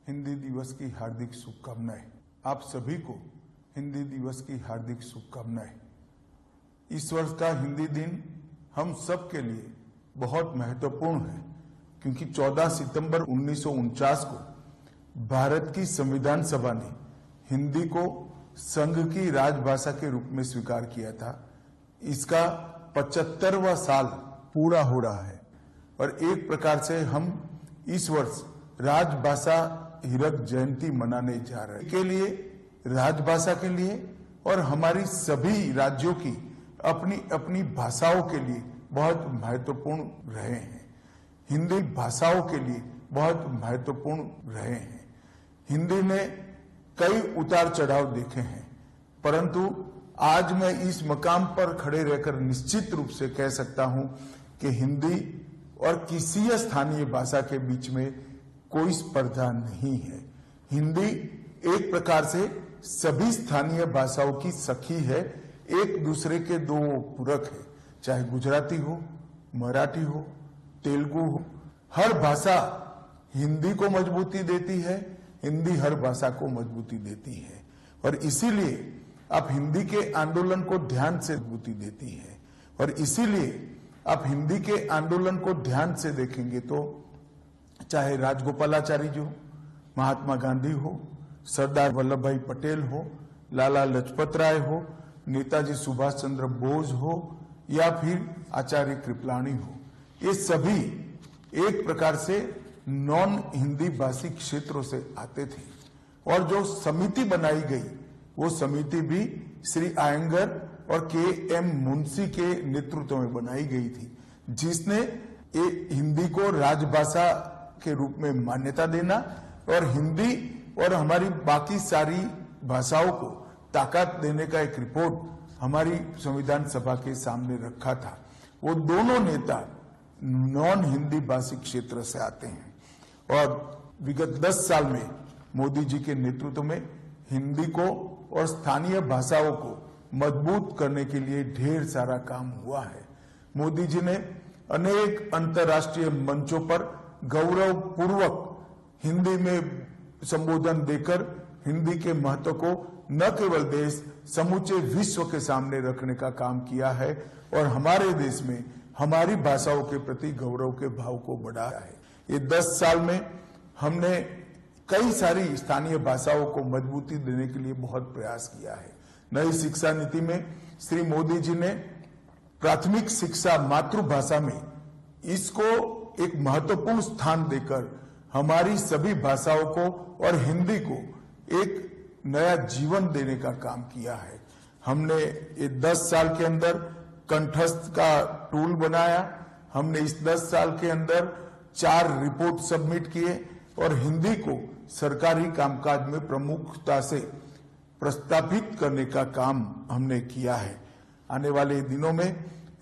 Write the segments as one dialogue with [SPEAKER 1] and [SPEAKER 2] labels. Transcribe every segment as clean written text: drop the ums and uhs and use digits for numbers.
[SPEAKER 1] हिंदी दिवस की हार्दिक शुभकामनाएं। आप सभी को हिंदी दिवस की हार्दिक शुभकामनाएं। इस वर्ष का हिंदी दिन हम सब के लिए बहुत महत्वपूर्ण है, क्योंकि 14 सितंबर 1949 को भारत की संविधान सभा ने हिंदी को संघ की राजभाषा के रूप में स्वीकार किया था। इसका 75वां साल पूरा हो रहा है और एक प्रकार से हम इस वर्ष राजभाषा हीरक जयंती मनाने जा रहे हैं। के लिए, राजभाषा के लिए और हमारी सभी राज्यों की अपनी अपनी भाषाओं के लिए बहुत महत्वपूर्ण रहे हैं। हिंदी भाषाओं के लिए बहुत महत्वपूर्ण रहे हैं। हिंदी ने कई उतार चढ़ाव देखे हैं, परंतु आज मैं इस मकाम पर खड़े रहकर निश्चित रूप से कह सकता हूं कि हिंदी और किसी स्थानीय भाषा के बीच में कोई स्पर्धा नहीं है। हिंदी एक प्रकार से सभी स्थानीय भाषाओं की सखी है, एक दूसरे के दो पूरक है। चाहे गुजराती हो, मराठी हो, तेलुगु हो, हर भाषा हिंदी को मजबूती देती है, हिंदी हर भाषा को मजबूती देती है और इसीलिए आप हिंदी के आंदोलन को ध्यान से मजबूती देती है। और इसीलिए आप हिंदी के आंदोलन को ध्यान से देखेंगे तो चाहे राजगोपालाचारी जी हो, महात्मा गांधी हो, सरदार वल्लभ भाई पटेल हो, लाला लाजपत राय हो, नेताजी सुभाष चंद्र बोस हो या फिर आचार्य कृपलानी हो, ये सभी एक प्रकार से नॉन हिंदी भाषी क्षेत्रों से आते थे। और जो समिति बनाई गई वो समिति भी श्री आयंगर और के.एम. मुंशी के नेतृत्व में बनाई गई थी, जिसने हिंदी को राजभाषा के रूप में मान्यता देना और हिंदी और हमारी बाकी सारी भाषाओं को ताकत देने का एक रिपोर्ट हमारी संविधान सभा के सामने रखा था। वो दोनों नेता नॉन हिंदी भाषी क्षेत्र से आते हैं और विगत 10 साल में मोदी जी के नेतृत्व में हिंदी को और स्थानीय भाषाओं को मजबूत करने के लिए ढेर सारा काम हुआ है। मोदी जी ने अनेक अंतर्राष्ट्रीय मंचों पर गौरवपूर्वक हिंदी में संबोधन देकर हिंदी के महत्व को न केवल देश, समूचे विश्व के सामने रखने का काम किया है और हमारे देश में हमारी भाषाओं के प्रति गौरव के भाव को बढ़ाया है। ये 10 साल में हमने कई सारी स्थानीय भाषाओं को मजबूती देने के लिए बहुत प्रयास किया है। नई शिक्षा नीति में श्री मोदी जी ने प्राथमिक शिक्षा मातृभाषा में इसको एक महत्वपूर्ण स्थान देकर हमारी सभी भाषाओं को और हिंदी को एक नया जीवन देने का काम किया है। हमने ये 10 साल के अंदर कंठस्थ का टूल बनाया। हमने इस 10 साल के अंदर 4 रिपोर्ट सबमिट किए और हिंदी को सरकारी कामकाज में प्रमुखता से प्रस्तावित करने का काम हमने किया है। आने वाले दिनों में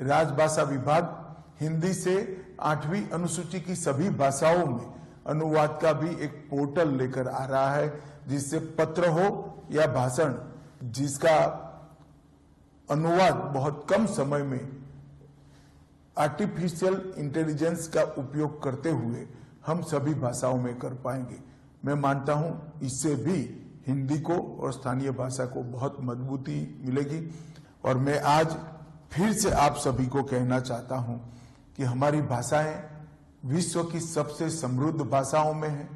[SPEAKER 1] राजभाषा विभाग हिंदी से 8वीं अनुसूची की सभी भाषाओं में अनुवाद का भी एक पोर्टल लेकर आ रहा है, जिससे पत्र हो या भाषण, जिसका अनुवाद बहुत कम समय में आर्टिफिशियल इंटेलिजेंस का उपयोग करते हुए हम सभी भाषाओं में कर पाएंगे। मैं मानता हूं इससे भी हिंदी को और स्थानीय भाषा को बहुत मजबूती मिलेगी। और मैं आज फिर से आप सभी को कहना चाहता हूं कि हमारी भाषाएं विश्व की सबसे समृद्ध भाषाओं में है।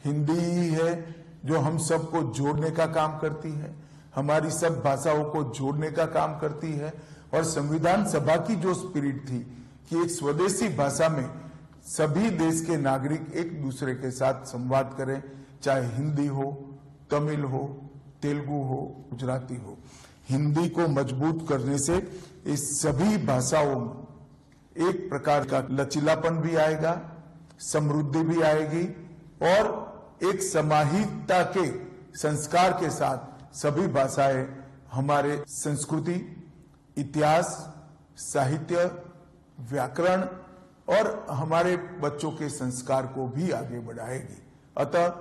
[SPEAKER 1] हिंदी ही है जो हम सबको जोड़ने का काम करती है, हमारी सब भाषाओं को जोड़ने का काम करती है। और संविधान सभा की जो स्पिरिट थी कि एक स्वदेशी भाषा में सभी देश के नागरिक एक दूसरे के साथ संवाद करें, चाहे हिंदी हो, तमिल हो, तेलुगु हो, गुजराती हो। हिंदी को मजबूत करने से इस सभी भाषाओं में एक प्रकार का लचीलापन भी आएगा, समृद्धि भी आएगी और एक समाहितता के संस्कार के साथ सभी भाषाएं हमारे संस्कृति, इतिहास, साहित्य, व्याकरण और हमारे बच्चों के संस्कार को भी आगे बढ़ाएगी। अतः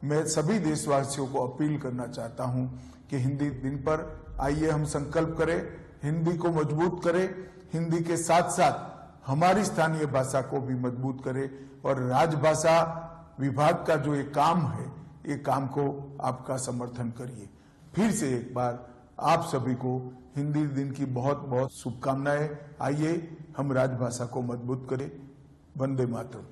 [SPEAKER 1] मैं सभी देशवासियों को अपील करना चाहता हूं कि हिंदी दिन पर आइए हम संकल्प करें, हिंदी को मजबूत करें, हिंदी के साथ साथ हमारी स्थानीय भाषा को भी मजबूत करें और राजभाषा विभाग का जो ये काम है ये काम को आपका समर्थन करिए। फिर से एक बार आप सभी को हिंदी दिन की बहुत बहुत शुभकामनाएं। आइए हम राजभाषा को मजबूत करें। वंदे मातरम।